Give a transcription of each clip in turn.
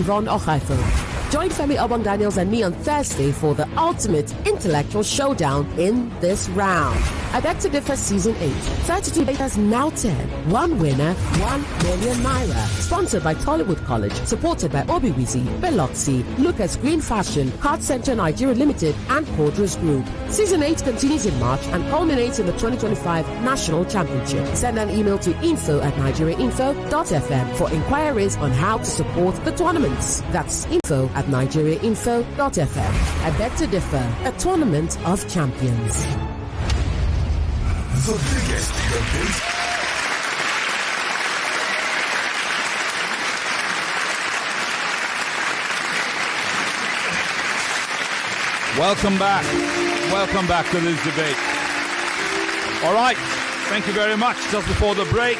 Yvonne Okhaifo. Join Femi, Obong-Daniels and me on Thursday for the ultimate intellectual showdown in this round. I Beg to Differ Season 8. 32 debaters, now 10. One winner, 1 million naira. Sponsored by Tollywood College. Supported by Obiwizi, Beloxi, Lucas Green Fashion, Card Center Nigeria Limited, and Cordros Group. Season 8 continues in March and culminates in the 2025 National Championship. Send an email to info@nigeriainfo.fm for inquiries on how to support the tournaments. That's info@nigeriainfo.fm. I Beg to Differ, a tournament of champions. The biggest debate. Welcome back. Welcome back to this debate. All right. Thank you very much. Just before the break,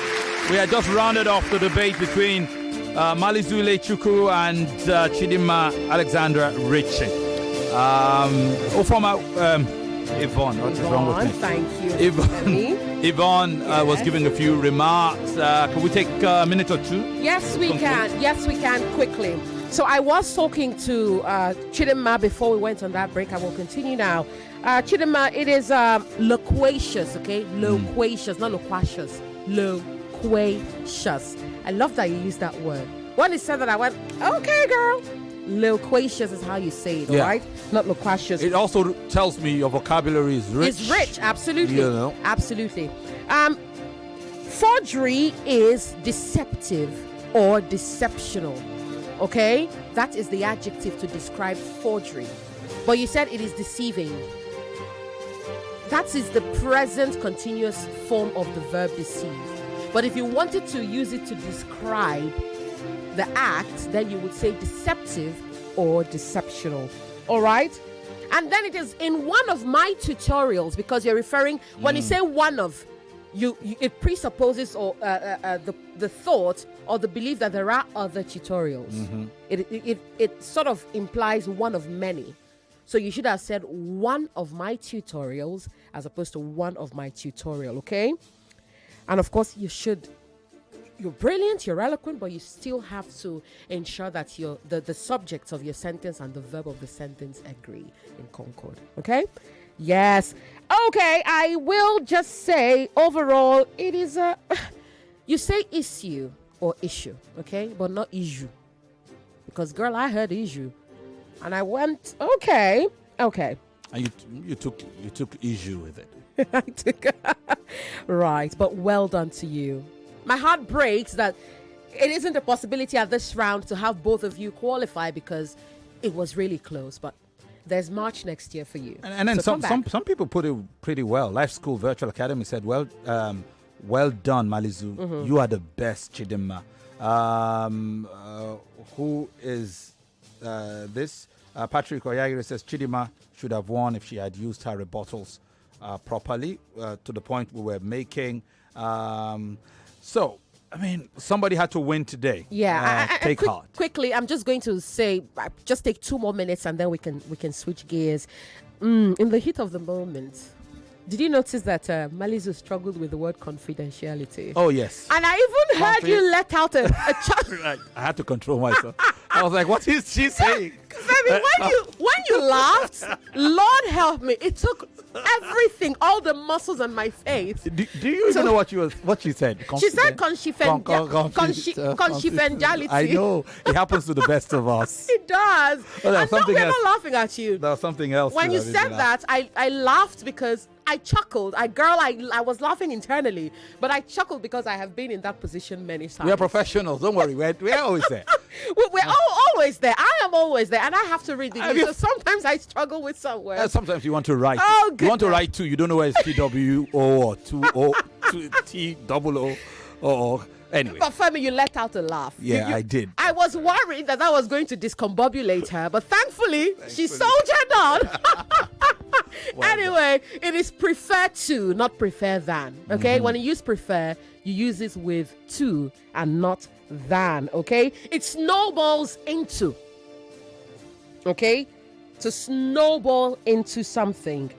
we had just rounded off the debate between Malizule Chukwu and Chidinma Alexandra Richie. Yvonne, what is wrong with me? Thank you. Yvonne was giving a few remarks. Can we take a minute or two? Yes, we can. Yes, we can, quickly. So I was talking to Chidinma before we went on that break. I will continue now. Chidinma, it is loquacious, okay? Loquacious, not loquacious. Loquacious. I love that you use that word. When he said that, I went, okay, girl. Loquacious is how you say it, yeah. right? Not loquacious. It also tells me your vocabulary is rich. It's rich, absolutely. You know? Absolutely. Forgery is deceptive or deceptional. Okay? That is the adjective to describe forgery. But you said it is deceiving. That is the present continuous form of the verb deceive. But if you wanted to use it to describe the act, then you would say deceptive or deceptional. All right? And then it is in one of my tutorials, because you're referring, when you say one of, it presupposes or the thought or the belief that there are other tutorials. It sort of implies one of many. So you should have said one of my tutorials as opposed to one of my tutorial, okay? And of course, you're brilliant, you're eloquent, but you still have to ensure that the subjects of your sentence and the verb of the sentence agree in concord. Okay? Yes. Okay, I will just say overall it is you say issue or issue, okay? But not issue. Because girl, I heard issue. And I went, okay. And you took issue with it. I took right, but well done to you. My heart breaks that it isn't a possibility at this round to have both of you qualify because it was really close. But there's March next year for you. And then so some people put it pretty well. Life School Virtual Academy said, well done, Malizu. You are the best, Chidinma. Who is this? Patrick Oyagire says Chidinma should have won if she had used her rebuttals properly to the point we were making. So, I mean, somebody had to win today. Yeah, take heart. Quickly, I'm just going to say, just take 2 more minutes and then we can switch gears. In the heat of the moment, did you notice that Malizu struggled with the word confidentiality? Oh, yes. And I even heard you let out a chuckle. I had to control myself. I was like, what is she saying? Baby, when you laughed, Lord help me, it took everything, all the muscles on my face. Do you even know what she said? She said confidentiality. I know. It happens to the best of us. It does. Well, and no, we're not laughing at you. There was something else. When you said that, I laughed because I chuckled. I was laughing internally, but I chuckled because I have been in that position many times. We are professionals. Don't worry. We're always there. We're always there. I am always there, and I have to read the news. So sometimes I struggle with some words. Sometimes you want to write. Oh, goodness. You want to write too. You don't know where it's TWO or 2O, TOO or anyway. But Femi, you let out a laugh. Yeah, I did. I was worried that was going to discombobulate her, but thankfully she soldiered on. Anyway, it is prefer to, not prefer than. Okay, when you use prefer, you use it with to and not than. Okay, it snowballs into. Okay, to snowball into something.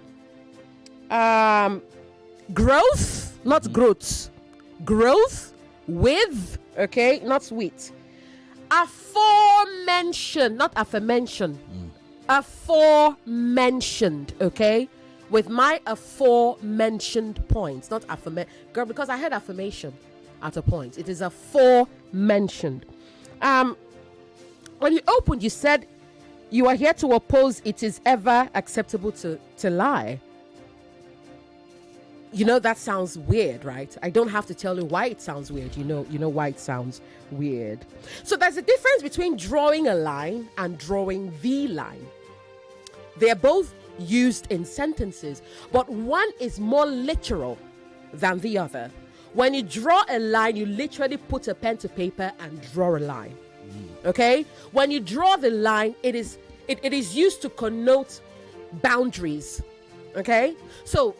Growth, not growth. Growth with, okay, not with. Aforementioned aforementioned, not affirmation, aforementioned, okay? With my aforementioned points, not affirmation. Girl, because I had affirmation at a point. It is aforementioned. When you opened, you said you are here to oppose it is ever acceptable to lie. You know, that sounds weird, right? I don't have to tell you why it sounds weird. You know why it sounds weird. So there's a difference between drawing a line and drawing the line. They're both used in sentences, but one is more literal than the other. When you draw a line, you literally put a pen to paper and draw a line. Okay? When you draw the line, it is used to connote boundaries. Okay? So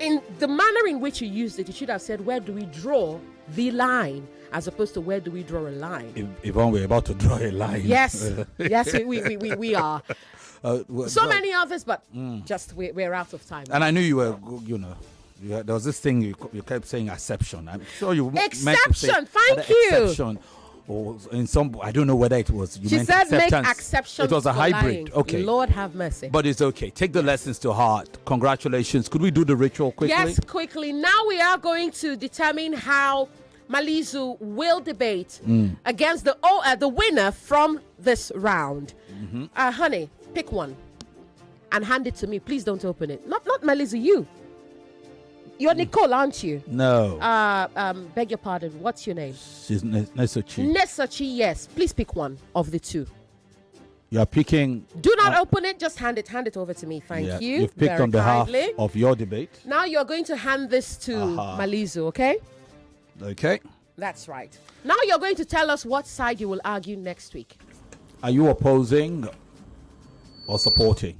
in the manner in which you used it, you should have said, where do we draw the line? As opposed to where do we draw a line? Yvonne, we're about to draw a line. Yes. Yes, we are. Many others, but just we're out of time. And I knew you were, there was this thing you kept saying, exception. I'm sure you meant to say exception. Thank you. Exception. Or in some, I don't know whether it was. She said acceptance. Make exceptions. It was a hybrid. Lying. Okay. Lord have mercy. But it's okay. Take the lessons to heart. Congratulations. Could we do the ritual quickly? Yes, quickly. Now we are going to determine how Malizu will debate against the winner from this round. Honey, pick one and hand it to me. Please don't open it. Not Malizu, you. You're Nicole, aren't you? No. Beg your pardon. What's your name? She's Nesochi. Nesochi, yes. Please pick one of the two. You are picking. Do not open it. Just hand it over to me. Thank you. You've picked very on behalf kindly. of your debate. Now you're going to hand this to Malizu, okay? Okay. That's right. Now you're going to tell us what side you will argue next week. Are you opposing or supporting?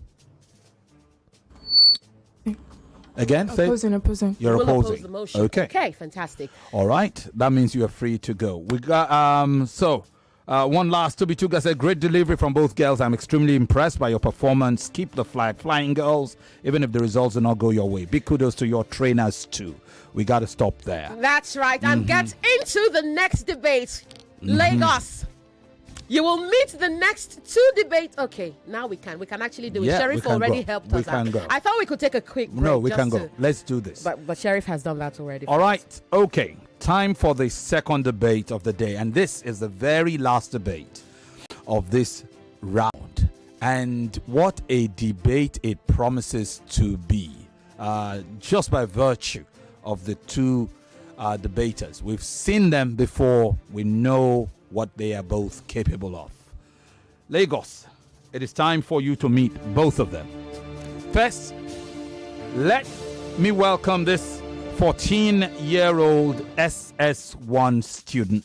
Again, opposing. You're will opposing. Oppose the motion. Okay, fantastic. All right, that means you are free to go. We got one last Tobituga said, great delivery from both girls. I'm extremely impressed by your performance. Keep the flag flying, girls, even if the results do not go your way. Big kudos to your trainers too. We got to stop there. That's right, and get into the next debate. Lagos. You will meet the next two debates. Okay, now we can actually do it. Sheriff already helped us out. Go. I thought we could take a quick break. No, we can go. Let's do this. But Sheriff has done that already. All right. Okay. Time for the second debate of the day. And this is the very last debate of this round. And what a debate it promises to be. Just by virtue of the two debaters. We've seen them before. We know what they are both capable of. Lagos, it is time for you to meet both of them. First, let me welcome this 14-year-old SS1 student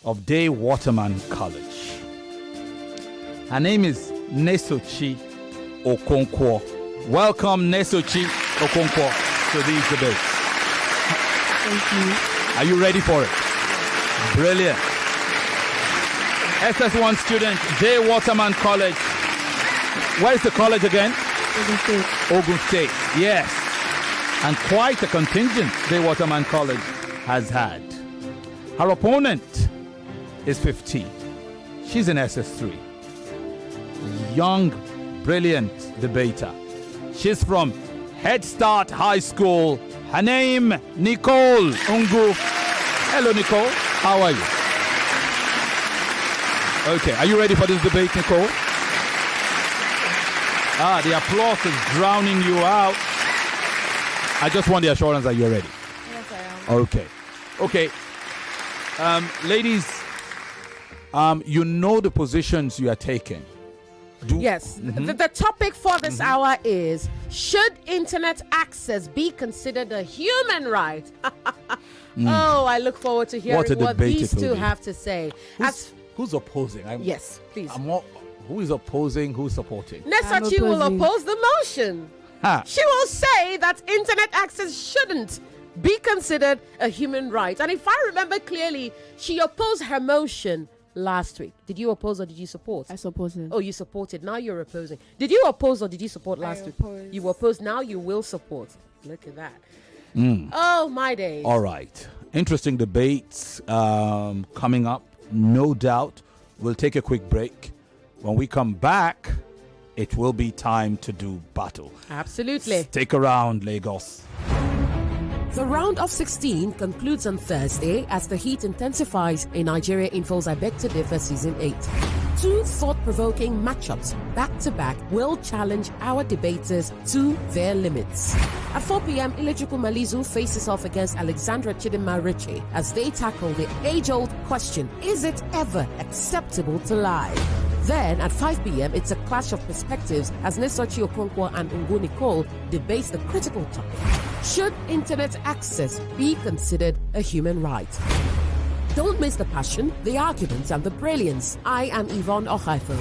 of Day Waterman College. Her name is Nesochi Okonkwo. Welcome, Nesochi Okonkwo, to these debates. Thank you. Are you ready for it? Brilliant. SS1 student, Day Waterman College. Where is the college again? Ogun State. Ogun State, yes. And quite a contingent Day Waterman College has had. Her opponent is 15. She's in SS3. Young, brilliant debater. She's from Headstart High School. Her name, Nicole Ngwu. Hello, Nicole. How are you? Okay, are you ready for this debate, Nicole? The applause is drowning you out. I just want the assurance that you're ready. Yes, I am. Okay. Ladies, you know the positions you are taking. Yes. The topic for this hour is, should internet access be considered a human right? Oh, I look forward to hearing what these two have to say. Who's opposing? Yes, please. Who is opposing? Who's supporting? Nesochi will oppose the motion. She will say that internet access shouldn't be considered a human right. And if I remember clearly, she opposed her motion last week. Did you oppose or did you support? I supported. Oh, you supported. Now you're opposing. Did you oppose or did you support last week? Opposed. You opposed. Now you will support. Look at that. Oh, my days. All right. Interesting debates coming up, no doubt. We'll take a quick break. When we come back, it will be time to do battle. Absolutely. Stick around, Lagos. The round of 16 concludes on Thursday as the heat intensifies in Nigeria Info's I Beg to Differ Season 8. Two thought-provoking matchups back-to-back will challenge our debaters to their limits. At 4 p.m., Ilejukwu Malizu faces off against Alexandra Chidinma Riche as they tackle the age-old question, is it ever acceptable to lie? Then at 5 p.m., it's a clash of perspectives as Nesochi Okonkwo and Ngwu Nicole debate the critical topic. Should internet access be considered a human right? Don't miss the passion, the arguments, and the brilliance. I am Yvonne Okhaifo.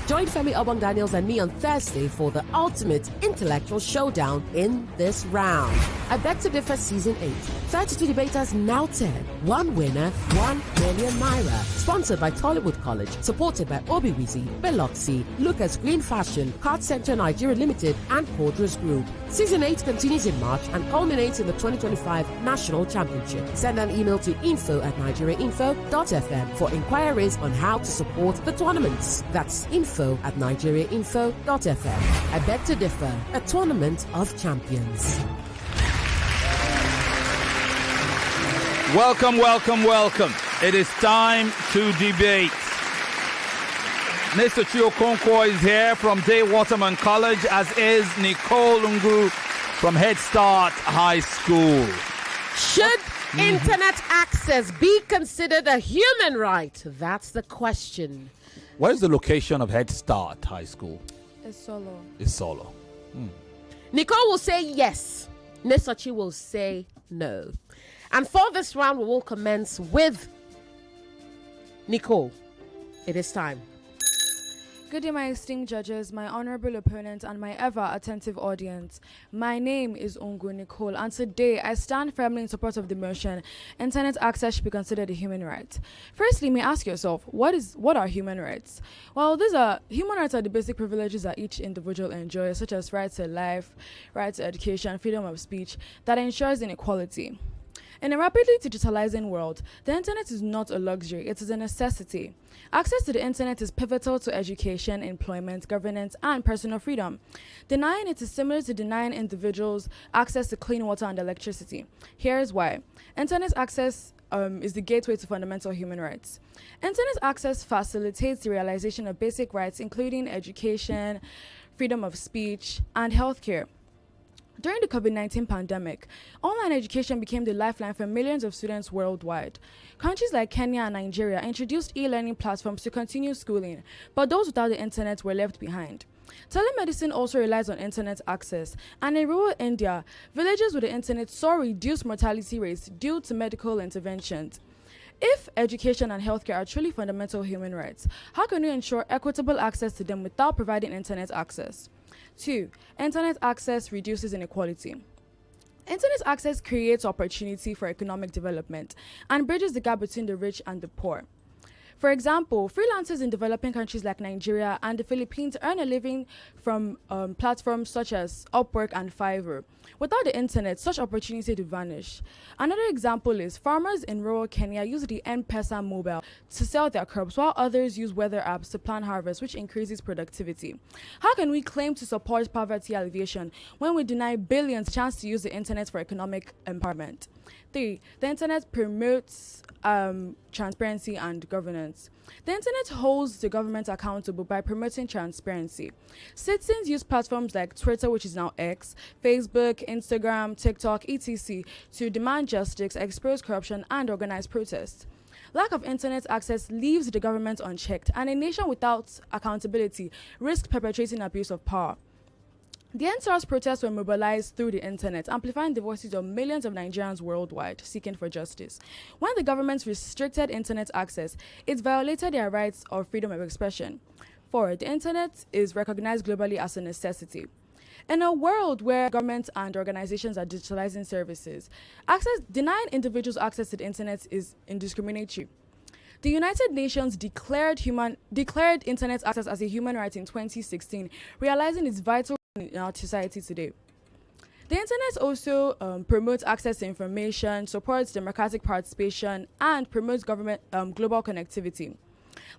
Join Femi, Obong-Daniels, and me on Thursday for the ultimate intellectual showdown in this round. I Beg to Differ Season 8. 32 debaters, now 10. One winner, 1 million naira. Sponsored by Tollywood College. Supported by Obiwizi, Beloxi, Lucas Green Fashion, Card Center Nigeria Limited, and Cordras Group. Season 8 continues in March and culminates in the 2025 National Championship. Send an email to info@nigeriainfo.fm for inquiries on how to support the tournaments. That's info@nigeriainfo.fm. I Beg to Differ, a tournament of champions. Welcome, welcome, welcome. It is time to debate. Nesochi Okonkwo is here from Waterman College, as is Nicole Ngwu from Headstart High School. Should internet access be considered a human right? That's the question. Where is the location of Headstart High School? It's solo. It's Solo. Nicole will say yes. Nesochi will say no. And for this round, we will commence with Nicole. It is time. Good day, my esteemed judges, my honorable opponents, and my ever-attentive audience. My name is Ngwu Nicole, and today I stand firmly in support of the motion, internet access should be considered a human right. Firstly, you may ask yourself, what are human rights? Well, human rights are the basic privileges that each individual enjoys, such as right to life, right to education, freedom of speech, that ensures inequality. In a rapidly digitalizing world, the internet is not a luxury, it is a necessity. Access to the internet is pivotal to education, employment, governance, and personal freedom. Denying it is similar to denying individuals access to clean water and electricity. Here's why. Internet access is the gateway to fundamental human rights. Internet access facilitates the realization of basic rights, including education, freedom of speech, and healthcare. During the COVID-19 pandemic, online education became the lifeline for millions of students worldwide. Countries like Kenya and Nigeria introduced e-learning platforms to continue schooling, but those without the internet were left behind. Telemedicine also relies on internet access, and in rural India, villages with the internet saw reduced mortality rates due to medical interventions. If education and healthcare are truly fundamental human rights, how can we ensure equitable access to them without providing internet access? 2. Internet access reduces inequality. Internet access creates opportunity for economic development and bridges the gap between the rich and the poor. For example, freelancers in developing countries like Nigeria and the Philippines earn a living from platforms such as Upwork and Fiverr. Without the internet, such opportunity would vanish. Another example is farmers in rural Kenya use the M-Pesa mobile to sell their crops, while others use weather apps to plan harvest, which increases productivity. How can we claim to support poverty alleviation when we deny billions a chance to use the internet for economic empowerment? 3. The internet promotes transparency and governance. The internet holds the government accountable by promoting transparency. Citizens use platforms like Twitter, which is now X, Facebook, Instagram, TikTok, etc. to demand justice, expose corruption, and organize protests. Lack of internet access leaves the government unchecked, and a nation without accountability risks perpetrating abuse of power. The NSARS protests were mobilized through the internet, amplifying the voices of millions of Nigerians worldwide seeking for justice. When the government restricted internet access, it violated their rights of freedom of expression. 4. The internet is recognized globally as a necessity. In a world where governments and organizations are digitalizing services, denying individuals access to the internet is indiscriminatory. The United Nations declared internet access as a human right in 2016, realizing its vital in our society today. The internet also promotes access to information, supports democratic participation, and promotes global connectivity.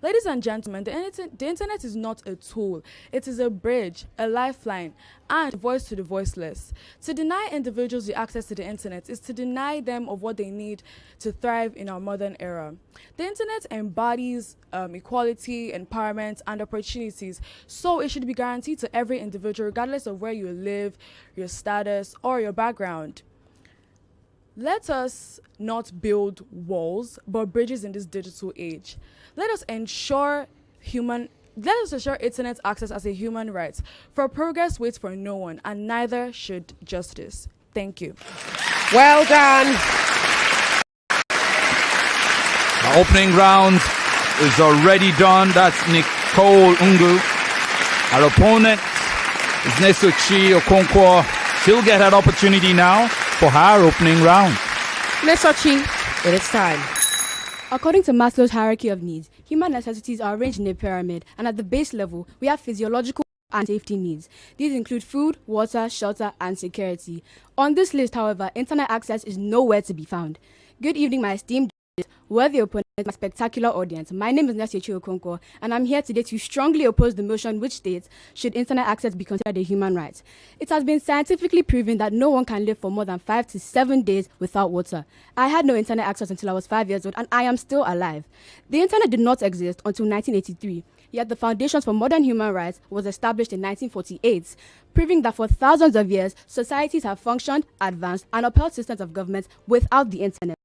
Ladies and gentlemen, the internet is not a tool. It is a bridge, a lifeline, and a voice to the voiceless. To deny individuals the access to the internet is to deny them of what they need to thrive in our modern era. The internet embodies equality, empowerment, and opportunities, so it should be guaranteed to every individual, regardless of where you live, your status, or your background. Let us not build walls, but bridges in this digital age. Let us ensure internet access as a human right. For progress waits for no one, and neither should justice. Thank you. Well done. The opening round is already done. That's Nicole Ngwu. Our opponent is Nesochi Okonkwo. She'll get an opportunity now for her opening round. Nesochi, it is time. According to Maslow's hierarchy of needs, human necessities are arranged in a pyramid, and at the base level, we have physiological and safety needs. These include food, water, shelter, and security. On this list, however, internet access is nowhere to be found. Good evening, my esteemed judges, worthy opponents, my spectacular audience. My name is Nesochi Okonkwo, and I'm here today to strongly oppose the motion which states, should internet access be considered a human right? It has been scientifically proven that no one can live for more than 5 to 7 days without water. I had no internet access until I was 5 years old, and I am still alive. The internet did not exist until 1983, yet the foundations for modern human rights was established in 1948, proving that for thousands of years, societies have functioned, advanced, and upheld systems of government without the internet.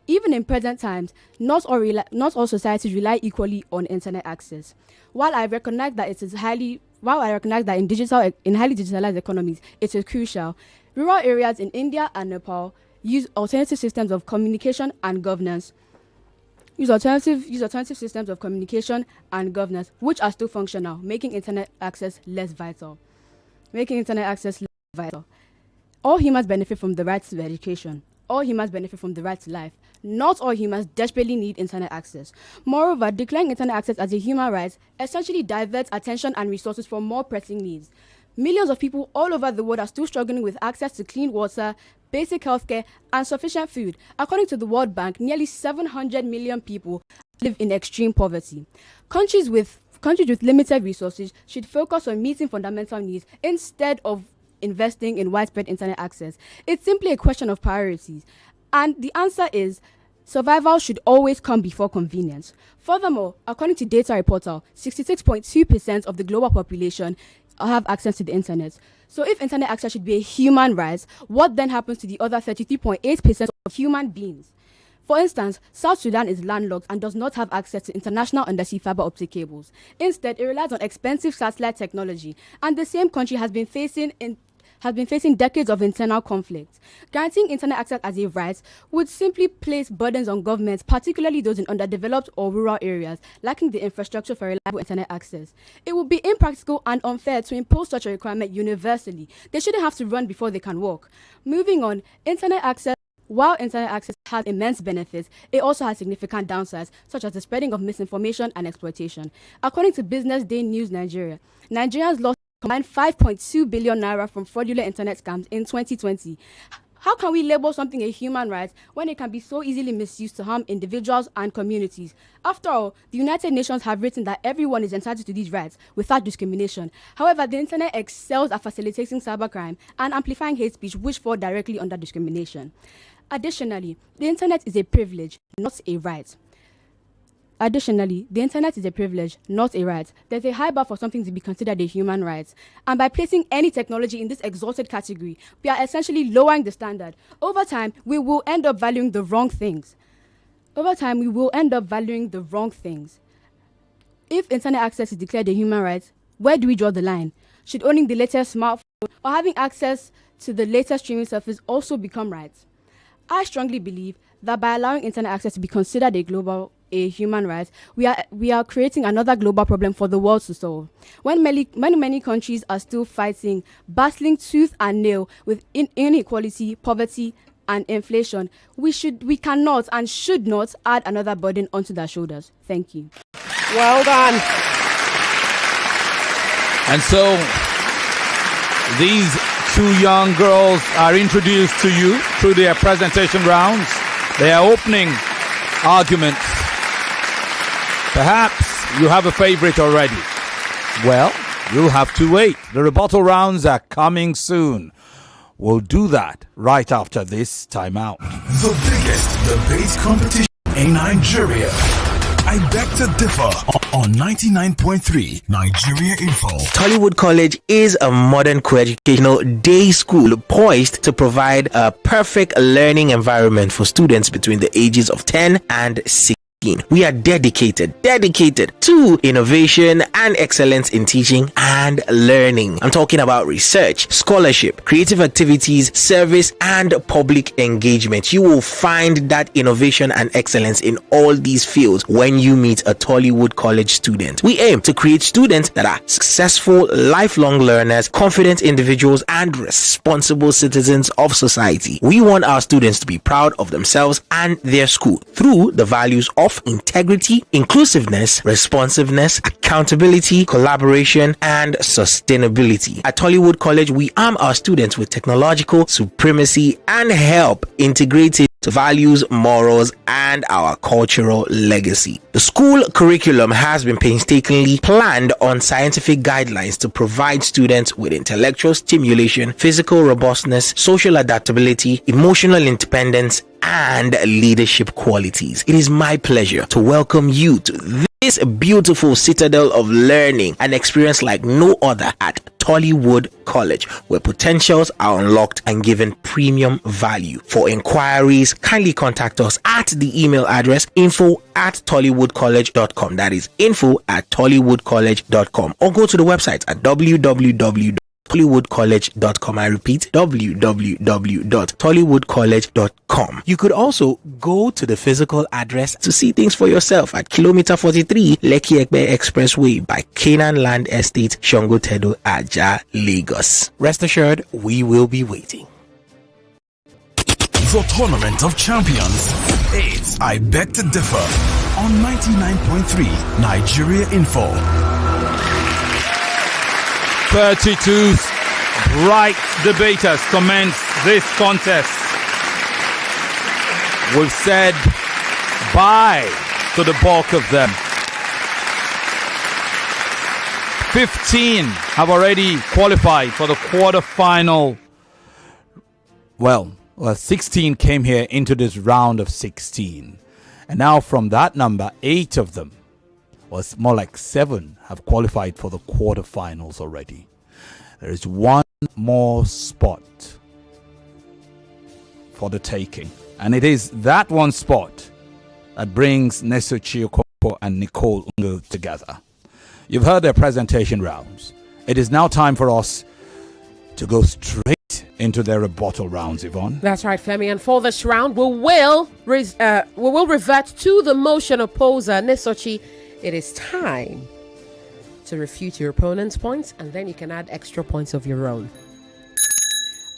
Even in present times, not all societies rely equally on internet access. While I recognize that in highly digitalized economies, it is crucial. Rural areas in India and Nepal use alternative systems of communication and governance. Use alternative systems of communication and governance, which are still functional, making internet access less vital. All humans benefit from the right to education. All humans benefit from the right to life. Not all humans desperately need internet access. Moreover, declaring internet access as a human right essentially diverts attention and resources from more pressing needs. Millions of people all over the world are still struggling with access to clean water, basic healthcare, and sufficient food. According to the World Bank, nearly 700 million people live in extreme poverty. Countries with limited resources should focus on meeting fundamental needs instead of investing in widespread internet access. It's simply a question of priorities. And the answer is, survival should always come before convenience. Furthermore, according to data Rebuttal, 66.2% of the global population have access to the internet. So if internet access should be a human right, what then happens to the other 33.8% of human beings? For instance, South Sudan is landlocked and does not have access to international undersea fiber optic cables. Instead, it relies on expensive satellite technology, and the same country has been facing decades of internal conflict. Guaranteeing internet access as a right would simply place burdens on governments, particularly those in underdeveloped or rural areas, lacking the infrastructure for reliable internet access. It would be impractical and unfair to impose such a requirement universally. They shouldn't have to run before they can walk. Moving on, while internet access has immense benefits, it also has significant downsides, such as the spreading of misinformation and exploitation. According to Business Day News Nigeria, Nigerians lost combined 5.2 billion naira from fraudulent internet scams in 2020. How can we label something a human right when it can be so easily misused to harm individuals and communities? After all, the United Nations have written that everyone is entitled to these rights without discrimination. However, the internet excels at facilitating cybercrime and amplifying hate speech, which fall directly under discrimination. Additionally, the internet is a privilege, not a right. There's a high bar for something to be considered a human right. And by placing any technology in this exalted category, we are essentially lowering the standard. Over time, we will end up valuing the wrong things. If internet access is declared a human right, where do we draw the line? Should owning the latest smartphone or having access to the latest streaming service also become rights? I strongly believe that by allowing internet access to be considered a human right, we are creating another global problem for the world to solve. When many countries are still battling tooth and nail with inequality, poverty, and inflation, we cannot and should not add another burden onto their shoulders. Thank you. Well done. And so these two young girls are introduced to you through their presentation rounds. They are opening arguments Perhaps you have a favorite already. Well, you'll have to wait. The rebuttal rounds are coming soon. We'll do that right after this timeout. The biggest debate competition in Nigeria. I beg to differ on 99.3 Nigeria Info. Tollywood College is a modern co-educational day school poised to provide a perfect learning environment for students between the ages of 10 and 16. We are dedicated to innovation and excellence in teaching and learning. I'm talking about research, scholarship, creative activities, service, and public engagement. You will find that innovation and excellence in all these fields when you meet a Tollywood College student. We aim to create students that are successful, lifelong learners, confident individuals, and responsible citizens of society. We want our students to be proud of themselves and their school through the values of integrity, inclusiveness, responsiveness, accountability, collaboration, and sustainability. At Tollywood College, we arm our students with technological supremacy and help integrated values, morals, and our cultural legacy. The school curriculum has been painstakingly planned on scientific guidelines to provide students with intellectual stimulation, physical robustness, social adaptability, emotional independence, and leadership qualities. It is my pleasure to welcome you to this beautiful citadel of learning, an experience like no other at Tollywood College, where potentials are unlocked and given premium value. For inquiries, kindly contact us at the email address info@tollywoodcollege.com. That is info@tollywoodcollege.com, or go to the website at www.tollywoodcollege.com. I repeat, www.tollywoodcollege.com. You could also go to the physical address to see things for yourself at kilometer 43 Lekki Ekpe Expressway by Canaan Land Estate, Shongo Tedo, Aja, Lagos. Rest assured, we will be waiting. The Tournament of Champions. It's I Beg to Differ on 99.3 Nigeria Info. 32 bright debaters commence this contest. We've said bye to the bulk of them. 15 have already qualified for the quarterfinal. Well, 16 came here into this round of 16. And now from that number, 8 of them, or it's more like 7, have qualified for the quarterfinals already. There is one more spot for the taking, and it is that one spot that brings Nesochi, Okonkwo, and Nicole together. You've heard their presentation rounds. It is now time for us to go straight into their rebuttal rounds, Yvonne. That's right, Femi. And for this round, we will revert to the motion opposer, Nesochi. It is time to refute your opponent's points, and then you can add extra points of your own.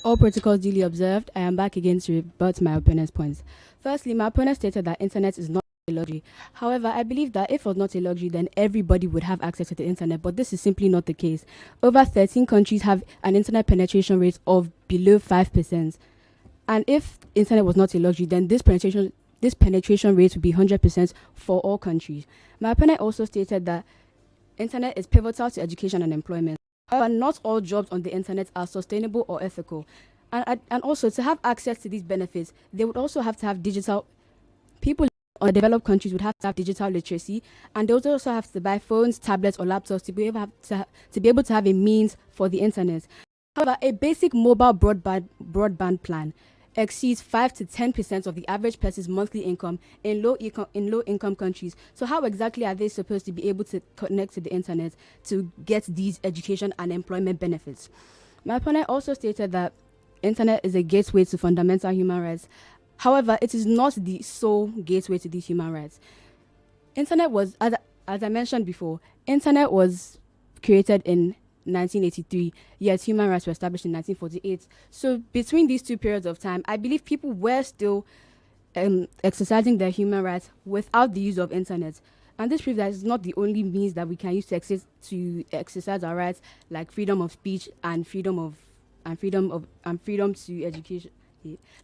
All protocols duly observed. I am back again to rebut my opponent's points. Firstly, my opponent stated that internet is not a luxury. However, I believe that if it was not a luxury, then everybody would have access to the internet, but this is simply not the case. Over 13 countries have an internet penetration rate of below 5%. And if internet was not a luxury, then this penetration rate would be 100% for all countries. My opponent also stated that internet is pivotal to education and employment. However, not all jobs on the internet are sustainable or ethical. And also, to have access to these benefits, they would also have to have digital. People in developed countries would have to have digital literacy, and they would also have to buy phones, tablets, or laptops to be able to have a means for the internet. However, a basic mobile broadband plan exceeds 5 to 10% of the average person's monthly income in low income countries. So how exactly are they supposed to be able to connect to the internet to get these education and employment benefits? My opponent also stated that internet is a gateway to fundamental human rights. However, it is not the sole gateway to these human rights. Internet was, as I mentioned before, internet was created in 1983, yet human rights were established in 1948. So between these two periods of time, I believe people were still exercising their human rights without the use of internet. And this proves that it's not the only means that we can use to exercise our rights, like freedom of speech and freedom to education,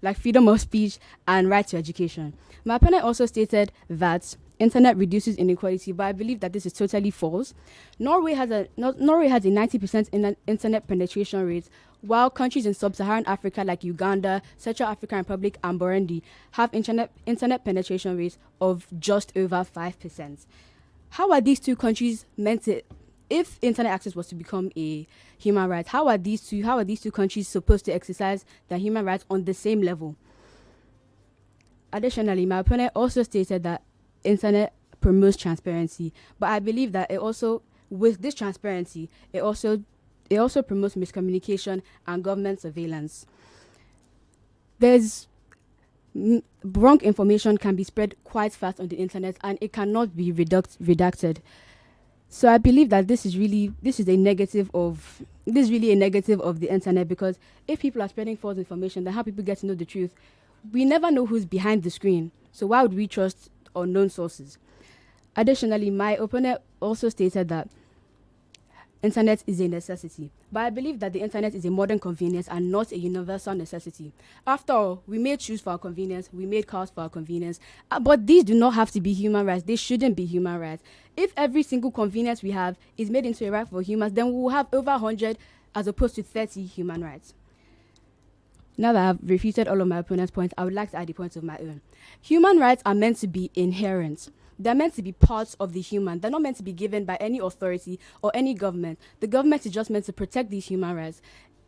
like freedom of speech and right to education. My opponent also stated that internet reduces inequality, but I believe that this is totally false. Norway has a 90% internet penetration rate, while countries in sub-Saharan Africa like Uganda, Central African Republic, and Burundi have internet penetration rates of just over 5%. How are these two countries meant to, if internet access was to become a human right, how are these two countries supposed to exercise their human rights on the same level? Additionally, my opponent also stated that internet promotes transparency, but I believe that it also, with this transparency, it also promotes miscommunication and government surveillance. Wrong information can be spread quite fast on the internet, and it cannot be redacted. So I believe that this is really a negative of the internet, because if people are spreading false information, then how people get to know the truth? We never know who's behind the screen, so why would we trust unknown sources? Additionally, my opponent also stated that internet is a necessity, but I believe that the internet is a modern convenience and not a universal necessity. After all, we made shoes for our convenience, we made cars for our convenience, but these do not have to be human rights. They shouldn't be human rights. If every single convenience we have is made into a right for humans, then we will have over 100 as opposed to 30 human rights. Now that I've refuted all of my opponent's points, I would like to add a point of my own. Human rights are meant to be inherent. They're meant to be parts of the human. They're not meant to be given by any authority or any government. The government is just meant to protect these human rights.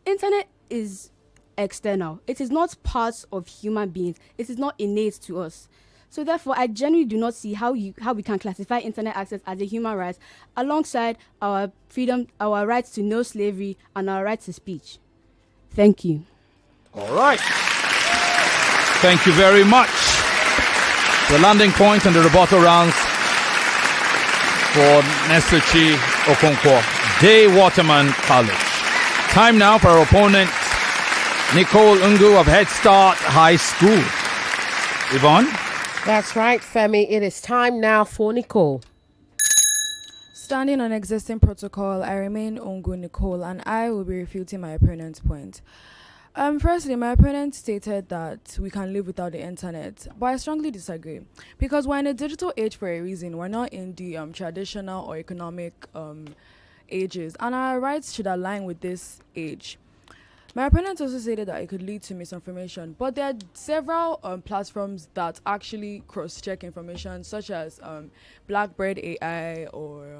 Internet is external. It is not part of human beings. It is not innate to us. So therefore, I genuinely do not see how we can classify internet access as a human right alongside our freedom, our rights to no slavery, and our right to speech. Thank you. All right. Thank you very much. The landing point and the rebuttal rounds for Nesochi Okonkwo, Day Waterman College. Time now for our opponent, Nicole Ngwu of Headstart High School. Yvonne? That's right, Femi. It is time now for Nicole. Standing on existing protocol, I remain Ngwu Nicole, and I will be refuting my opponent's point. Firstly, my opponent stated that we can live without the internet, but I strongly disagree, because we're in a digital age for a reason. We're not in the traditional or economic ages, and our rights should align with this age. My opponent also stated that it could lead to misinformation, but there are several platforms that actually cross-check information, such as Blackbird AI or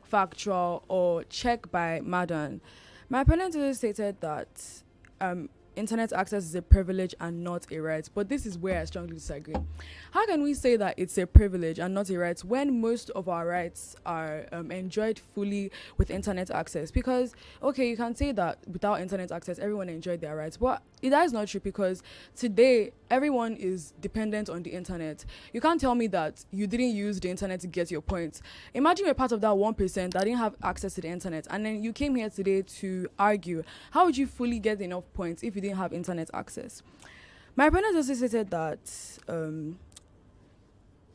Factual or Check by Madden. My opponent also stated that internet access is a privilege and not a right, but this is where I strongly disagree. How can we say that it's a privilege and not a right when most of our rights are enjoyed fully with internet access? Because, okay, you can say that without internet access, everyone enjoyed their rights, but that is not true, because today, everyone is dependent on the internet. You can't tell me that you didn't use the internet to get your points. Imagine you're part of that 1% that didn't have access to the internet, and then you came here today to argue. How would you fully get enough points if you didn't have internet access? My opponent also stated that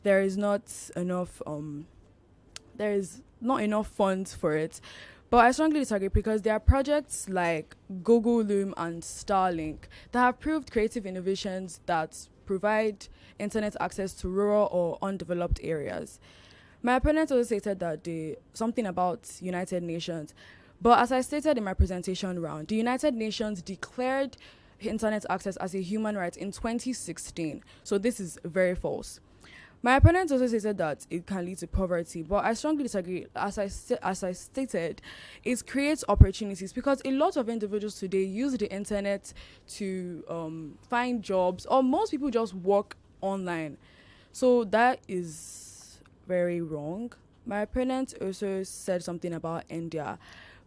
there is not enough funds for it. But I strongly disagree, because there are projects like Google Loom and Starlink that have proved creative innovations that provide internet access to rural or undeveloped areas. My opponent also stated that something about United Nations. But as I stated in my presentation round, the United Nations declared internet access as a human right in 2016. So this is very false. My opponent also stated that it can lead to poverty, but I strongly disagree. As I stated, it creates opportunities, because a lot of individuals today use the internet to find jobs, or most people just work online. So that is very wrong. My opponent also said something about India.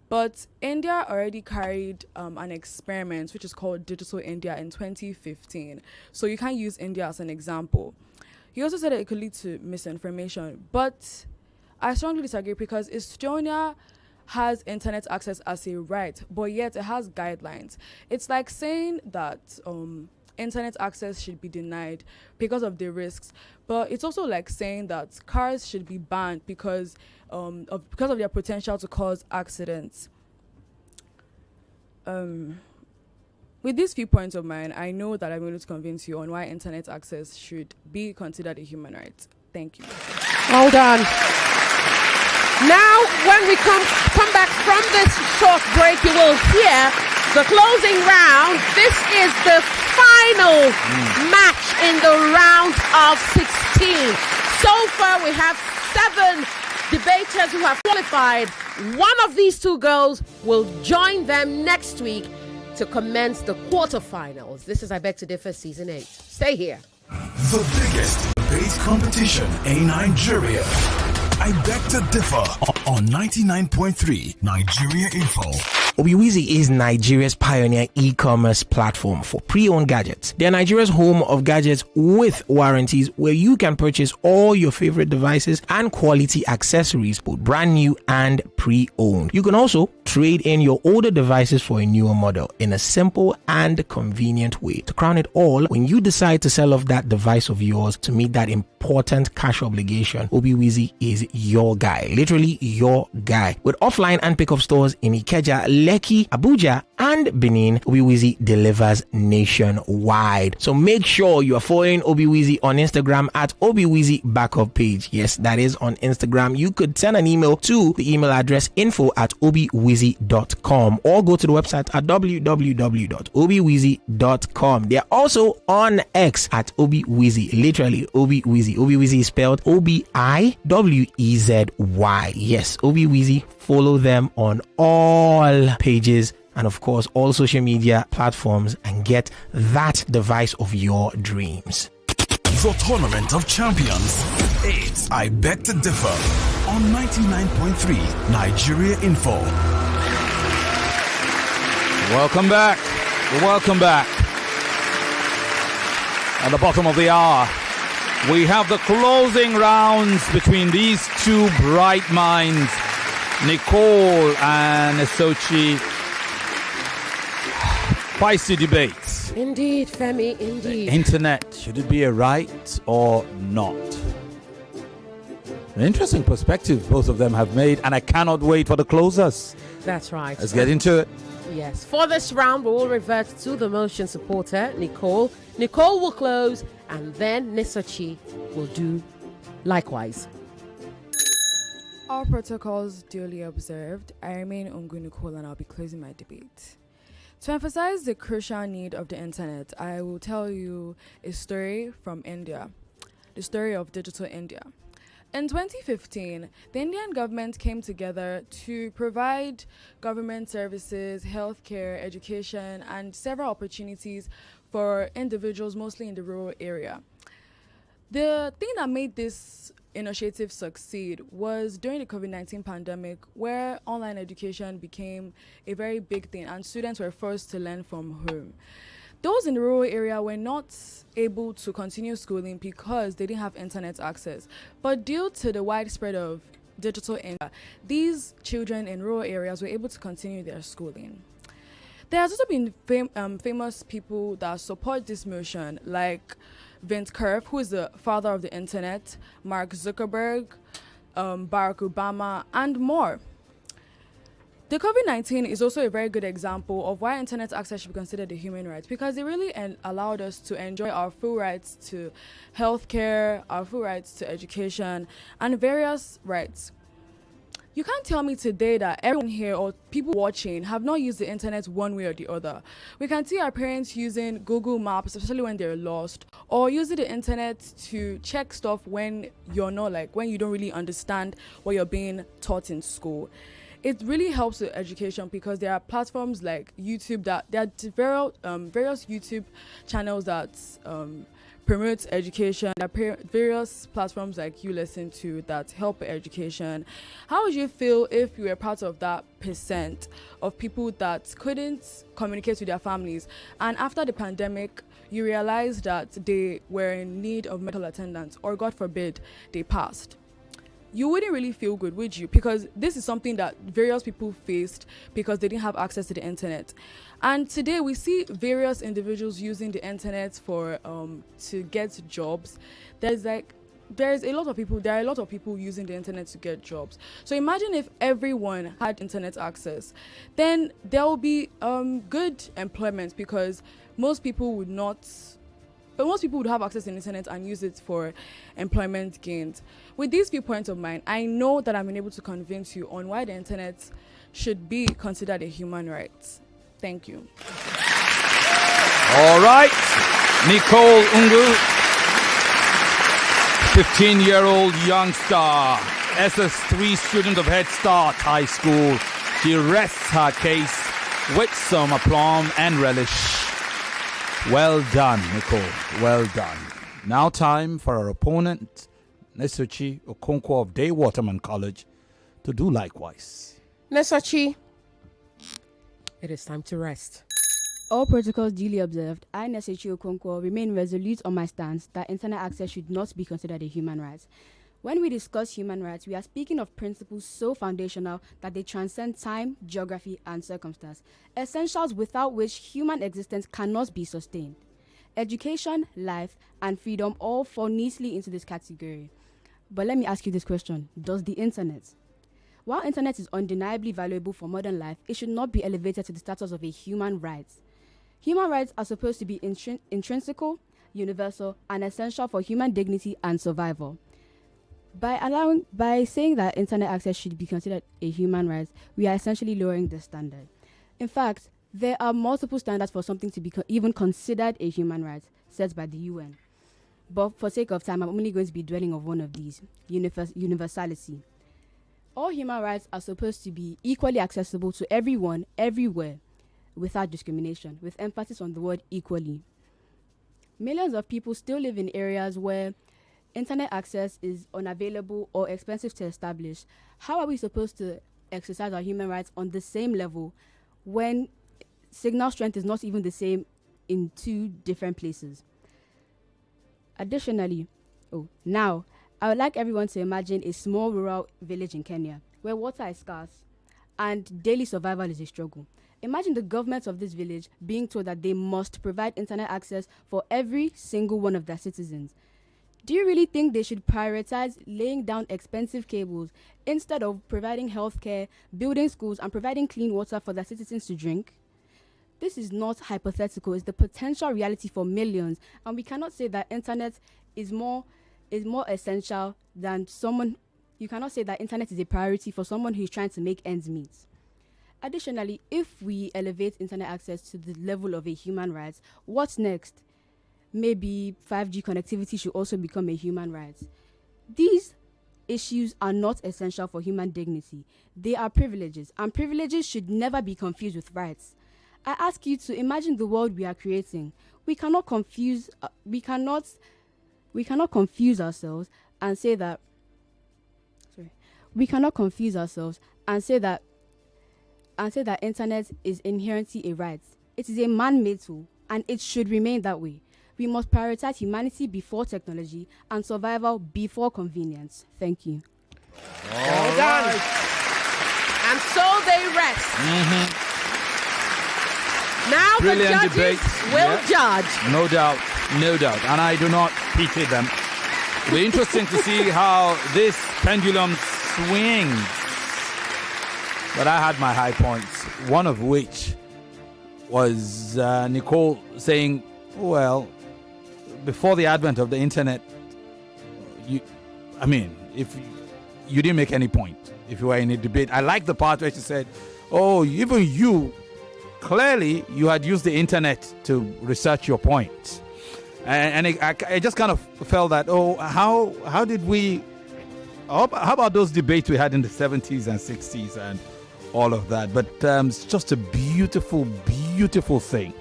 But India already carried an experiment which is called Digital India in 2015. So you can't use India as an example. He also said that it could lead to misinformation. But I strongly disagree, because Estonia has internet access as a right, but yet it has guidelines. It's like saying that internet access should be denied because of the risks. But it's also like saying that cars should be banned because of their potential to cause accidents. With these few points of mine, I know that I'm able to convince you on why internet access should be considered a human right. Thank you. Well done. Now, when we come back from this short break, you will hear the closing round. This is the final match in the round of 16. So far, we have 7 debaters who have qualified. One of these 2 girls will join them next week to commence the quarterfinals. This is I Beg to Differ Season 8. Stay here. The biggest debate competition in Nigeria. I Beg to Differ on 99.3 Nigeria Info. Obiwizi is Nigeria's pioneer e-commerce platform for pre-owned gadgets. They are Nigeria's home of gadgets with warranties, where you can purchase all your favorite devices and quality accessories, both brand new and pre-owned. You can also trade in your older devices for a newer model in a simple and convenient way. To crown it all, when you decide to sell off that device of yours to meet that important cash obligation, Obiwizi is your guy. Literally your guy. With offline and pickup stores in Ikeja, Lekki, Abuja, and Benin, Obiwizi delivers nationwide. So make sure you are following Obiwizi on Instagram at Obiwizi Backup Page. Yes, that is on Instagram. You could send an email to the email address info@obiwizi.com or go to the website at www.obiwizi.com. They are also on X at Obiwizi. Literally Obiwizi. Obiwizi is spelled Obiwezi. Yes, Obiwizi. Follow them on all pages and of course all social media platforms and get that device of your dreams. The Tournament of Champions. It's I Beg to Differ on 99.3 Nigeria Info. Welcome back. Welcome back. At the bottom of the hour, we have the closing rounds between these 2 bright minds, Nicole and Nesochi. Feisty debates. Indeed, Femi, indeed. Internet, should it be a right or not? An interesting perspective both of them have made, and I cannot wait for the closers. That's right. Let's get into it. Yes. For this round, we will revert to the motion supporter, Nicole. Nicole will close, and then Nesochi will do likewise. All protocols duly observed. I remain Ngwu Nicole, and I'll be closing my debate. To emphasize the crucial need of the internet, I will tell you a story from India, the story of digital India. In 2015, the Indian government came together to provide government services, healthcare, education, and several opportunities for individuals, mostly in the rural area. The thing that made this initiative succeed was during the COVID-19 pandemic, where online education became a very big thing and students were forced to learn from home. Those in the rural area were not able to continue schooling because they didn't have internet access. But due to the widespread of digital India, these children in rural areas were able to continue their schooling. There has also been famous people that support this motion, like Vint Cerf, who is the father of the internet, Mark Zuckerberg, Barack Obama, and more. The COVID-19 is also a very good example of why internet access should be considered a human right, because it really allowed us to enjoy our full rights to healthcare, our full rights to education, and various rights. You can't tell me today that everyone here or people watching have not used the internet one way or the other. We can see our parents using Google Maps, especially when they're lost, or using the internet to check stuff when you're not, like, when you don't really understand what you're being taught in school. It really helps with education because there are platforms like YouTube that there are various YouTube channels that promotes education. There are various platforms like you listen to that help with education. How would you feel if you were part of that percent of people that couldn't communicate with their families, and after the pandemic you realized that they were in need of medical attendance, or God forbid they passed? You wouldn't really feel good, would you? Because this is something that various people faced because they didn't have access to the internet. And today we see various individuals using the internet for to get jobs. There are a lot of people using the internet to get jobs. So imagine if everyone had internet access, then there will be good employment, because most people would not but most people would have access to the internet and use it for employment gains. With these viewpoints of mine, I know that I've been able to convince you on why the internet should be considered a human right. Thank you. All right. Nicole Ngwu, 15-year-old youngster, SS3 student of Headstart High School. She rests her case with some aplomb and relish. Well done, Nicole. Well done. Now time for our opponent, Nesochi Okonkwo of Waterman College, to do likewise. Nesochi, it is time to rest. All protocols duly observed, I, Nesochi Okonkwo, remain resolute on my stance that internet access should not be considered a human right. When we discuss human rights, we are speaking of principles so foundational that they transcend time, geography, and circumstance, essentials without which human existence cannot be sustained. Education, life, and freedom all fall neatly into this category. But let me ask you this question. Does the internet? While internet is undeniably valuable for modern life, it should not be elevated to the status of a human right. Human rights are supposed to be intrinsical, universal, and essential for human dignity and survival. By saying that internet access should be considered a human right, we are essentially lowering the standard. In fact, there are multiple standards for something to be even considered a human right, set by the UN. But for sake of time, I'm only going to be dwelling on one of these, universality. All human rights are supposed to be equally accessible to everyone, everywhere, without discrimination, with emphasis on the word equally. Millions of people still live in areas where internet access is unavailable or expensive to establish. How are we supposed to exercise our human rights on the same level when signal strength is not even the same in two different places? Additionally, now, I would like everyone to imagine a small rural village in Kenya where water is scarce and daily survival is a struggle. Imagine the government of this village being told that they must provide internet access for every single one of their citizens. Do you really think they should prioritize laying down expensive cables instead of providing healthcare, building schools, and providing clean water for their citizens to drink? This is not hypothetical. It's the potential reality for millions, and we cannot say that internet is more essential than someone. You cannot say that internet is a priority for someone who is trying to make ends meet. Additionally, if we elevate internet access to the level of a human right, what's next? Maybe 5G connectivity should also become a human right. These issues are not essential for human dignity. They are privileges, and privileges should never be confused with rights. I ask you to imagine the world we are creating. We cannot confuse ourselves and say that internet is inherently a right. It is a man-made tool, and it should remain that way. We must prioritize humanity before technology and survival before convenience. Thank you. Well done. And so they rest. Mm-hmm. Now Brilliant the judges will judge. No doubt. And I do not pity them. It'll be interesting to see how this pendulum swings. But I had my high points, one of which was Nicole saying, well, before the advent of the internet, if you didn't make any point if you were in a debate. I like the part where she said, even you, clearly you had used the internet to research your points. And I just kind of felt that, how about those debates we had in the 70s and 60s and all of that? But it's just a beautiful, beautiful thing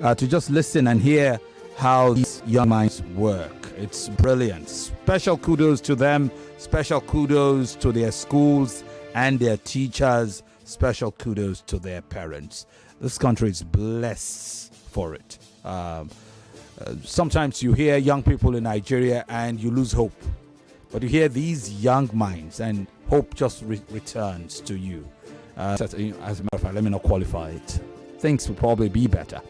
to just listen and hear how these young minds work. It's brilliant. Special kudos to them. Special kudos to their schools and their teachers. Special kudos to their parents. This country is blessed for it. Sometimes you hear young people in Nigeria and you lose hope. But you hear these young minds and hope just returns to you. As a matter of fact, let me not qualify it. Things will probably be better.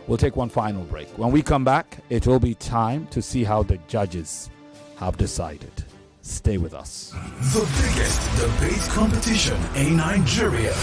We'll take one final break. When we come back, it will be time to see how the judges have decided. Stay with us. The biggest debate competition in Nigeria.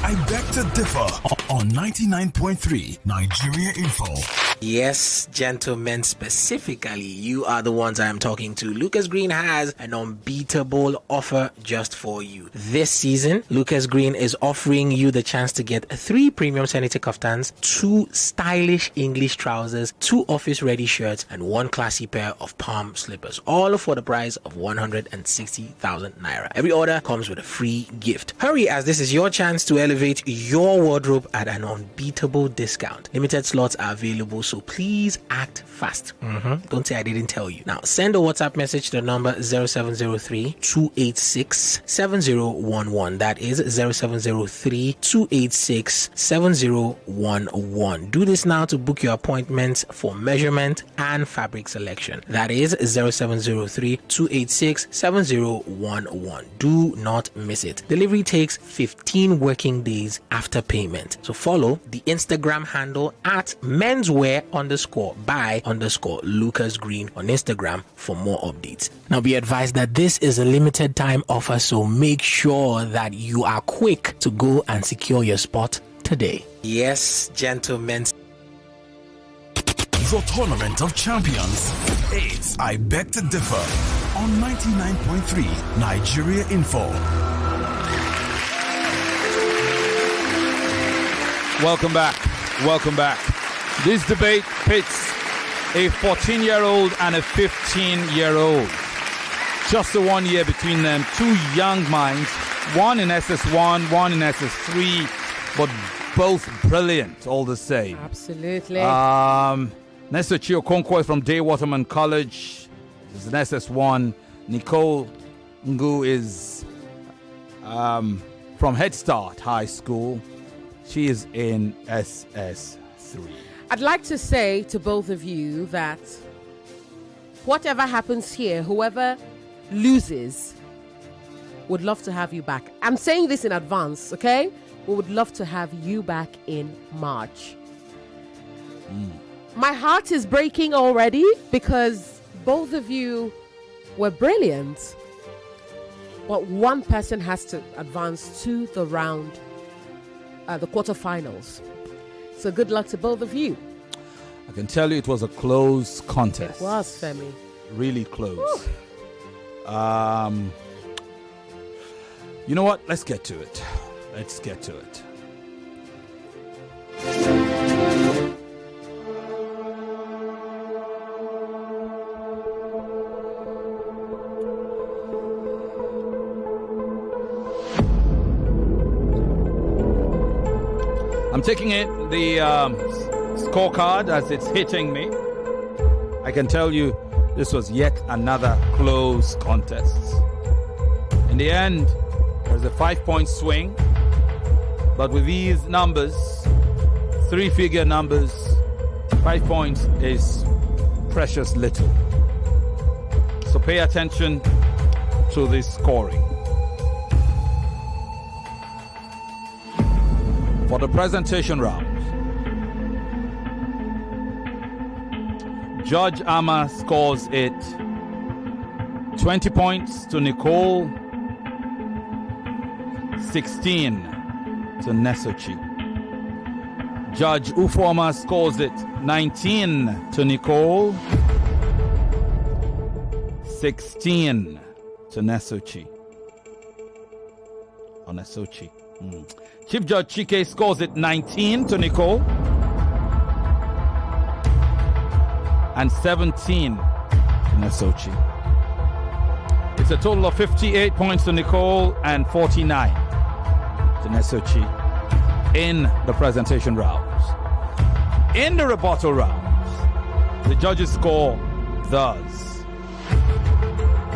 I beg to differ on 99.3 Nigeria Info. Yes, gentlemen, specifically, you are the ones I am talking to. Lucas Green has an unbeatable offer just for you. This season, Lucas Green is offering you the chance to get 3 premium Senator kaftans, 2 stylish English trousers, 2 office-ready shirts, and 1 classy pair of palm slippers, all for the price of 160,000 naira. Every order comes with a free gift. Hurry, as this is your chance to elevate your wardrobe at an unbeatable discount. Limited slots are available, so please act fast. Don't say I didn't tell you. Now, send a WhatsApp message to the number 0703-286-7011. That is 0703-286-7011. Do this now to book your appointments for measurement and fabric selection. That is 0703-286-7011. Do not miss it. Delivery takes 15 working days after payment. So follow the Instagram handle at menswear_by_Lucas Green on Instagram for more updates. Now be advised that this is a limited time offer, so make sure that you are quick to go and secure your spot today. Yes, gentlemen. The Tournament of Champions. It's I Beg to Differ on 99.3 Nigeria Info. Welcome back. Welcome back. This debate pits a 14-year-old and a 15-year-old. Just the 1 year between them. 2 young minds. One in SS1, one in SS3, but both brilliant all the same. Absolutely. Nesochi Okonkwo from Waterman College is in SS1. Nicole Ngwu is from Headstart High School. She is in SS3. I'd like to say to both of you that whatever happens here, whoever loses would love to have you back. I'm saying this in advance, okay? We would love to have you back in March. My heart is breaking already because both of you were brilliant. But one person has to advance to the round, the quarterfinals. So good luck to both of you. I can tell you it was a close contest. It was, Femi. Really close. You know what? Let's get to it. Let's get to it. I'm taking it, the scorecard as it's hitting me. I can tell you this was yet another close contest. In the end, there's a 5-point swing. But with these numbers, 3-figure numbers, 5 points is precious little. So pay attention to this scoring. For the presentation round, Judge Ama scores it 20 points to Nicole, 16 to Nesochi. Judge Ufoma scores it 19 to Nicole, 16 to Nesochi. Chief Judge Chike scores it 19 to Nicole and 17 to Nesochi. It's a total of 58 points to Nicole and 49 to Nesochi in the presentation rounds. In the rebuttal rounds, the judges score thus.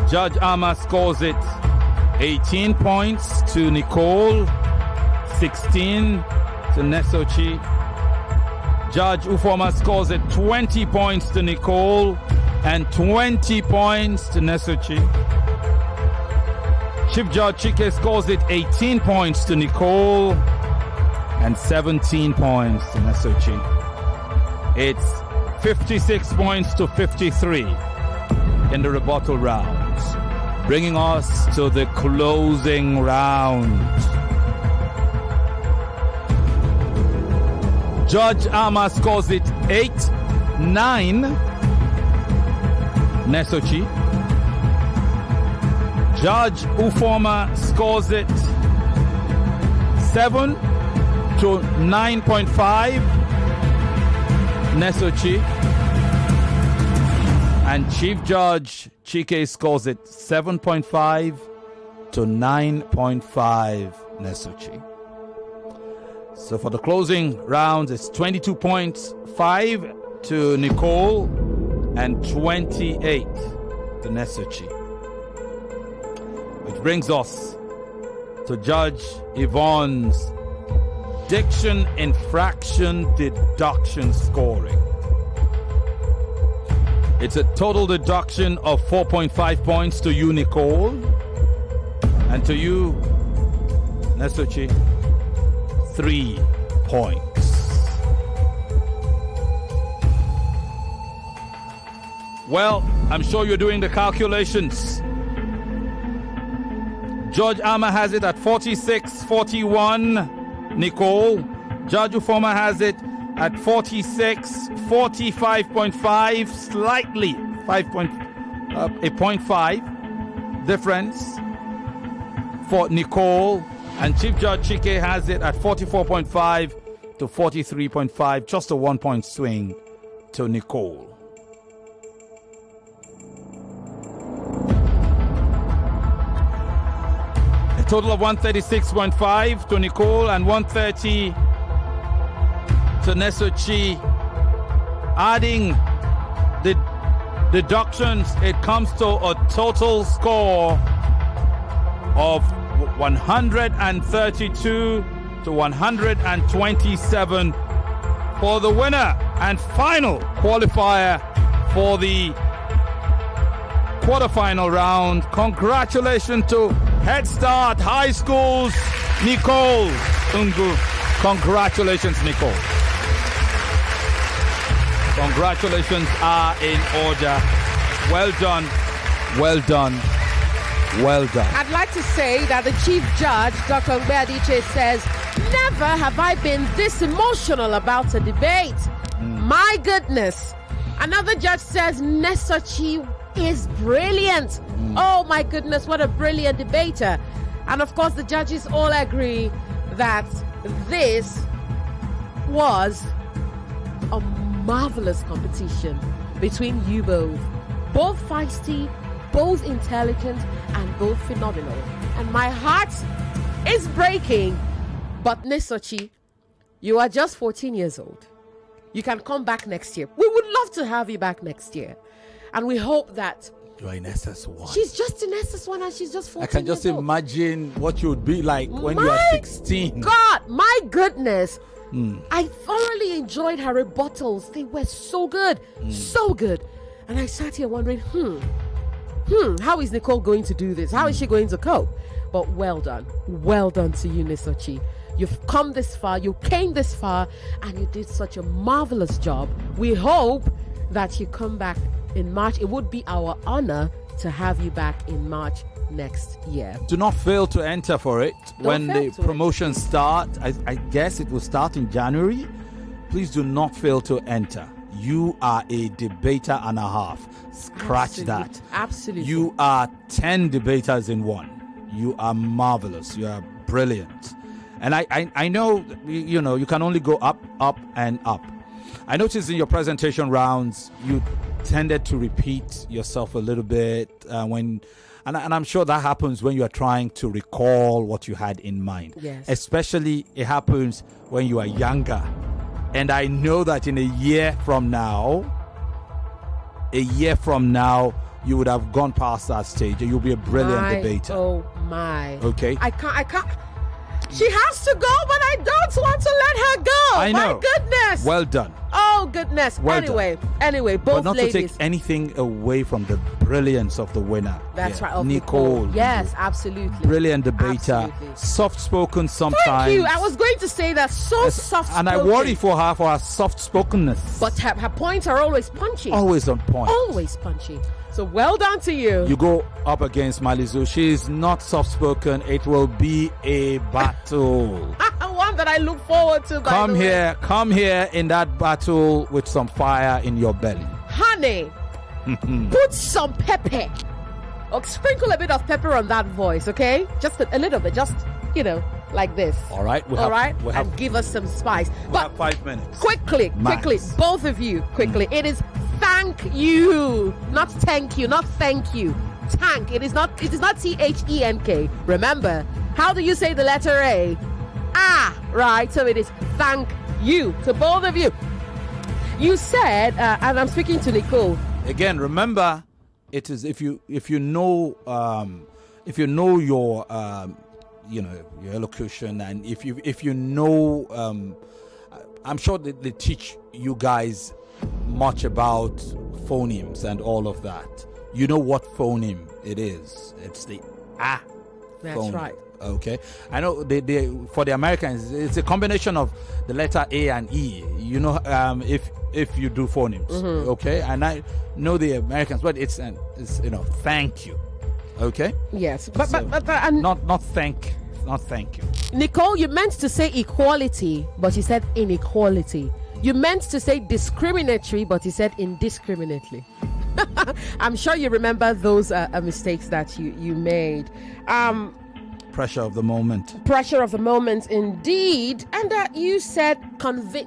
Judge Ama scores it 18 points to Nicole, 16 to Nesochi. Judge Ufoma scores it 20 points to Nicole and 20 points to Nesochi. Chief Judge Chike scores it 18 points to Nicole and 17 points to Nesochi. It's 56 points to 53 in the rebuttal rounds, bringing us to the closing round. Judge Ama scores it 8 9, Nesochi. Judge Ufoma scores it 7 to 9.5, Nesochi. And Chief Judge Chike scores it 7.5 to 9.5, Nesochi. So for the closing round, it's 22 points, 5 to Nicole and 28 to Nesochi. Which brings us to Judge Yvonne's diction infraction deduction scoring. It's a total deduction of 4.5 points to you, Nicole, and to you, Nesochi, 3 points. Well, I'm sure you're doing the calculations. Judge Ama has it at 46-41, Nicole. Judge Ufoma has it at 45.5, slightly, a 0.5 difference for Nicole. And Chief Judge Chike has it at 44.5 to 43.5, just a 1 point swing to Nicole. A total of 136.5 to Nicole and 130 to Nesochi. Adding the deductions, it comes to a total score of 132 to 127 for the winner and final qualifier for the quarterfinal round. Congratulations to Headstart High School's Nicole Ngwu. Congratulations, Nicole. Congratulations are in order. Well done, well done, well done. I'd like to say that the Chief Judge, Dr. Ngwu, says, never have I been this emotional about a debate. My goodness. Another judge says, Nesochi is brilliant. Oh my goodness, what a brilliant debater. And of course, the judges all agree that this was a marvelous competition between you both. Both feisty, both intelligent, and both phenomenal. And my heart is breaking. But Nesochi, you are just 14 years old. You can come back next year. We would love to have you back next year. And we hope that You're in SS1. She's just in SS1 and she's just 14 I can just years old. imagine what you would be like when you are 16. God, my goodness. I thoroughly enjoyed her rebuttals. They were so good. So good. And I sat here wondering, how is Nicole going to do this? How is she going to cope? But well done. Well done to you, Nesochi. You've come this far. You came this far. And you did such a marvelous job. We hope that you come back in March. It would be our honor to have you back in March next year. Do not fail to enter for it. When the promotions start, I guess it will start in January. Please do not fail to enter. You are a debater and a half. Scratch that. Absolutely. You are 10 debaters in one. You are marvelous. You are brilliant. And I know, you can only go up, up, and up. I noticed in your presentation rounds, you tended to repeat yourself a little bit and I'm sure that happens when you are trying to recall what you had in mind. Yes. Especially it happens when you are younger. And I know that in a year from now, you would have gone past that stage and you'll be a brilliant debater. Oh my. Okay. I can't. She has to go, but I don't want to let her go. I know. My goodness. Well done. Oh goodness. Well Anyway, both but not ladies. to take anything away from the brilliance of the winner. That's right. Of Nicole. Yes, absolutely. Brilliant debater. Absolutely. Soft-spoken sometimes. Thank you. I was going to say that. So soft-spoken. And I worry for her soft-spokenness. But her points are always punchy. Always on point. Always punchy. So well done to you. You go up against Malizu. She is not soft-spoken. It will be a battle. Why one that I look forward to. Come here in that battle with some fire in your belly. Honey, put some pepper. Or sprinkle a bit of pepper on that voice, okay? Just a little bit, just, like this. All right. And give us some spice. But have 5 minutes. Quickly, both of you, quickly. It is thank you, not thank you, not thank you. Tank. It is not THENK. Remember, how do you say the letter A? Right. So it is thank you to both of you. You said, and I'm speaking to Nicole. Again, remember, it is if you know your your elocution, and if you know, I'm sure they teach you guys much about phonemes and all of that. You know what phoneme it is? It's the That's phoneme. right. Okay, I know they for the Americans it's a combination of the letter A and E. You know, if you do phonemes, okay, and I know the Americans, but it's thank you, okay. Yes, but not thank you. Nicole, you meant to say equality, but you said inequality. You meant to say discriminatory, but you said indiscriminately. I'm sure you remember those mistakes that you made. Pressure of the moment. Pressure of the moment, indeed. And you said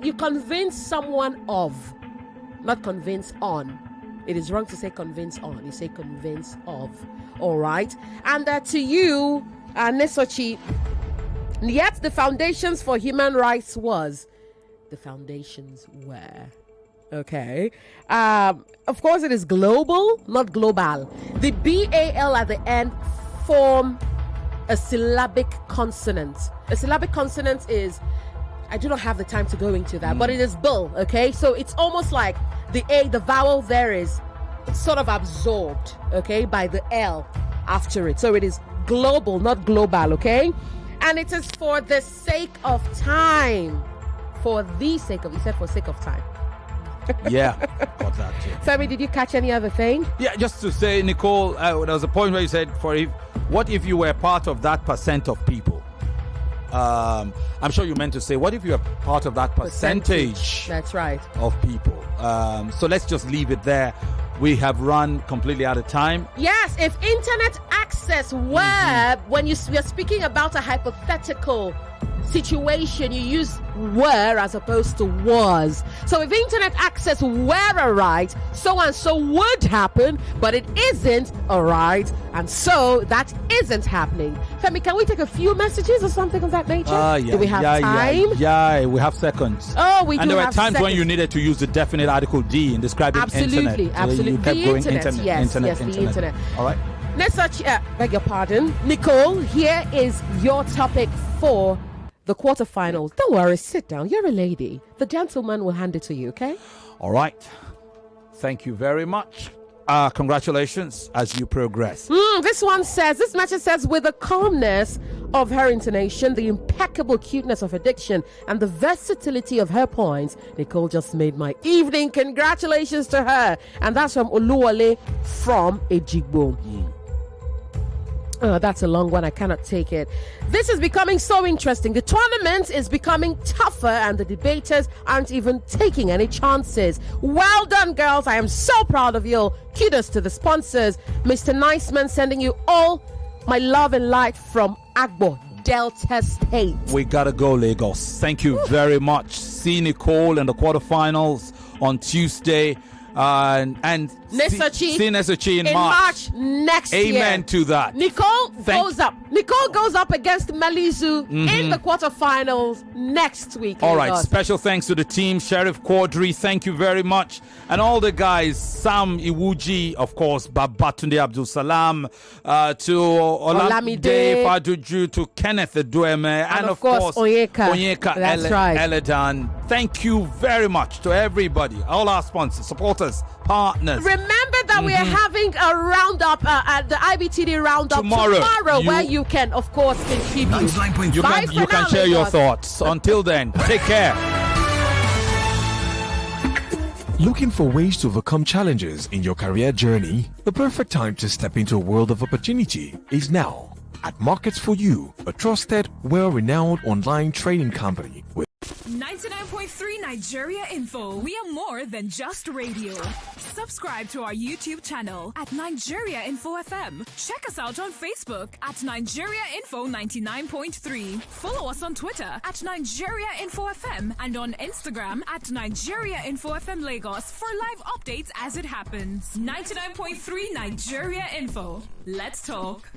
you convince someone of, not convince on. It is wrong to say convince on. You say convince of. All right. And to you, Nesochi, yet the foundations for human rights the foundations were. Okay. Of course, it is global, not global. The BAL at the end form a syllabic consonant. A syllabic consonant is, I do not have the time to go into that, but it is bull, okay? So it's almost like the A, the vowel there is sort of absorbed, okay, by the L after it. So it is global, not global, okay? And it is for the sake of time. For the sake of, you said for sake of time. Yeah, got that too. Femi, did you catch any other thing? Yeah, just to say, Nicole, there was a point where you said, what if you were part of that percent of people? I'm sure you meant to say, what if you are part of that percentage? That's right. Of people. So let's just leave it there. We have run completely out of time. Yes, if internet access were, when we are speaking about a hypothetical situation, you use were as opposed to was. So if internet access were a right, so and so would happen, but it isn't a right, and so that isn't happening. Femi, can we take a few messages or something of that nature? Do we have time? Yeah, we have seconds. Oh, we do. And there were have times seconds. when you needed to use the definite article D in describing internet. Absolutely. You kept The going internet, yes, the internet. All right. Nesochi, beg your pardon. Nicole, here is your topic for the quarterfinals. Don't worry, sit down. You're a lady. The gentleman will hand it to you, okay? All right. Thank you very much. Congratulations as you progress. This message says, with the calmness of her intonation, the impeccable cuteness of her diction, and the versatility of her points, Nicole just made my evening. Congratulations to her. And that's from Oluwole from Ejigbo. Oh, that's a long one. I cannot take it. This is becoming so interesting. The tournament is becoming tougher and the debaters aren't even taking any chances. Well done, girls. I am so proud of you. Kudos to the sponsors. Mr. Niceman sending you all my love and light from Agbo, Delta State. We gotta go, Lagos. Thank you very much. See Nicole in the quarterfinals on Tuesday. And Nesochi see Nesochi in March next year. Amen to that. Nicole goes up against Malizu in the quarterfinals next week. All right. Special thanks to the team. Sheriff Quadri, thank you very much. And all the guys, Sam Iwuji, of course, Babatunde Abdul Salam, to Olamide Faduju, to Kenneth Dueme, and of course Onyeka Eledan. Thank you very much to everybody, all our sponsors, supporters, partners. Remember that we are having a roundup at the IBTD roundup tomorrow where you can, of course, contribute. You can share your thoughts. Until then, take care. Looking for ways to overcome challenges in your career journey? The perfect time to step into a world of opportunity is now. at Markets for You, a trusted, well-renowned online trading company with 99.3 Nigeria Info. We are more than just radio. Subscribe to our YouTube channel at Nigeria Info FM. Check us out on Facebook at Nigeria Info 99.3. Follow us on Twitter at Nigeria Info FM and on Instagram at Nigeria Info FM Lagos for live updates as it happens. 99.3 Nigeria Info. Let's talk.